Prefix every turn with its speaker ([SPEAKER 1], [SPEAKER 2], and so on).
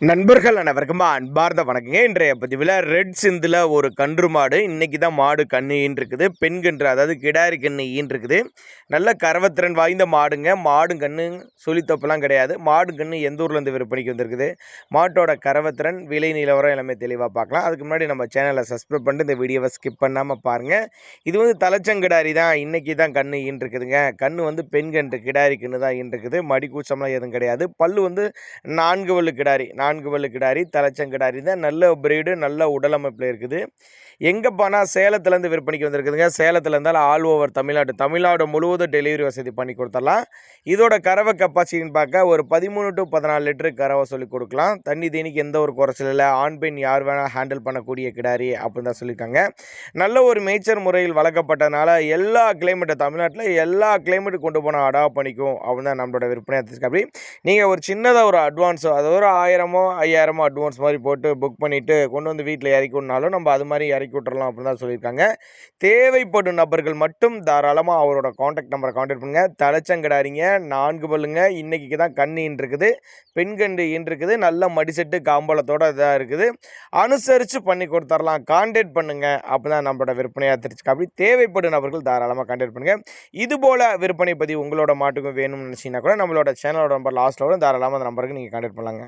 [SPEAKER 1] நண்பர்கள் அனைவருக்கும் அன்பார்ந்த வணக்கங்க. இன்றைய பதிவில் ரெட் சிந்தில் ஒரு கன்று மாடு இன்றைக்கி தான் மாடு கன்று ஈன்றிருக்குது. பெண் கன்று, அதாவது கிடாரி கன்று ஈன்றிருக்குது. நல்ல கறவத்திறன் வாய்ந்த மாடுங்க. மாடு கன்று சொல்லித்தப்பெல்லாம் கிடையாது. மாடு கன்று எந்த ஊர்லேருந்து விற்பனைக்கு வந்திருக்குது, மாட்டோட கறவத்திறன், விலை நிலவரம் எல்லாமே தெளிவாக பார்க்கலாம். அதுக்கு முன்னாடி நம்ம சேனலை சப்ஸ்கிரைப் பண்ணிட்டு இந்த வீடியோவை ஸ்கிப் பண்ணாமல் பாருங்கள். இது வந்து தலைச்சங்கிடாரி தான், இன்றைக்கி தான் கன்று ஈன்றிருக்குதுங்க. கன்று பெண் கன்று, கிடாரி கன்று தான் ஈன்றிருக்குது. மடி கூச்சம்லாம் எதுவும் கிடையாது. பல்லு 4 வல்லு கிடாரி, 4 வல்லு கிடாரி, தலைச்சங்கிடாரி தான். நல்ல பிரீடு, நல்ல உடலமைப்பில் இருக்குது. எங்கே போனால் சேலத்துலேருந்து விற்பனைக்கு வந்திருக்குதுங்க. சேலத்தில் இருந்தாலும் ஆல் ஓவர் தமிழ்நாடு முழுவதும் டெலிவரி வசதி பண்ணி கொடுத்துடலாம். இதோட கறவை கெப்பாசிட்டின்னு பார்க்க ஒரு 13 to 14 லிட்டரு கறவை சொல்லி கொடுக்கலாம். தண்ணி தீனிக்கு எந்த ஒரு குறைச்சல் இல்லை. ஆண் பெண் யார் வேணால் ஹேண்டில் பண்ணக்கூடிய கிடாரி அப்படின்னு தான் சொல்லியிருக்காங்க. நல்ல ஒரு மேய்ச்சல் முறையில் வளர்க்கப்பட்டதுனால எல்லா கிளைமேட்டும், தமிழ்நாட்டில் எல்லா கிளைமேட்டு கொண்டு போனால் அடாப்ட் பண்ணிக்கும் அப்படின்னு தான் நம்மளோட விற்பனை. அப்படி நீங்கள் ஒரு சின்னதாக ஒரு அட்வான்ஸோ, அது ஒரு 1000மோ 5000மோ அட்வான்ஸ் மாதிரி போட்டு புக் பண்ணிவிட்டு கொண்டு வந்து வீட்டில் இறக்கினாலும் நம்ம அது மாதிரி இறக்கி விட்டுறலாம் அப்படின்னு தான் சொல்லியிருக்காங்க. தேவைப்படும் நபர்கள் மட்டும் தாராளமாக அவரோட காண்டாக்ட் நம்பரை காண்டாக்ட் பண்ணுங்கள். தலைச்சங்கிடாரிங்க, 4 பல்லுங்க, இன்றைக்கி தான் கன்று ஈன்றிருக்குது. பெண் கன்று ஈன்றிருக்குது. நல்ல மடிசெட்டு காம்பளத்தோடு இதாக இருக்குது. அனுசரித்து பண்ணி கொடுத்துடலாம். காண்டாக்ட் பண்ணுங்கள் அப்படி தான் நம்மளோட விற்பனையாக தெரிஞ்சுக்க. அப்படி தேவைப்படும் நபர்கள் தாராளமாக காண்டாக்ட் பண்ணுங்கள். இதுபோல் விற்பனை பதிவு உங்களோட மாட்டுக்கும் வேணும்னு நினச்சிங்கன்னா கூட நம்மளோட சேனலோட நம்பர் லாஸ்ட்டில் வரும். தாராளமாக அந்த நம்பருக்கு நீங்கள் காண்டாக்ட் பண்ணலாங்க.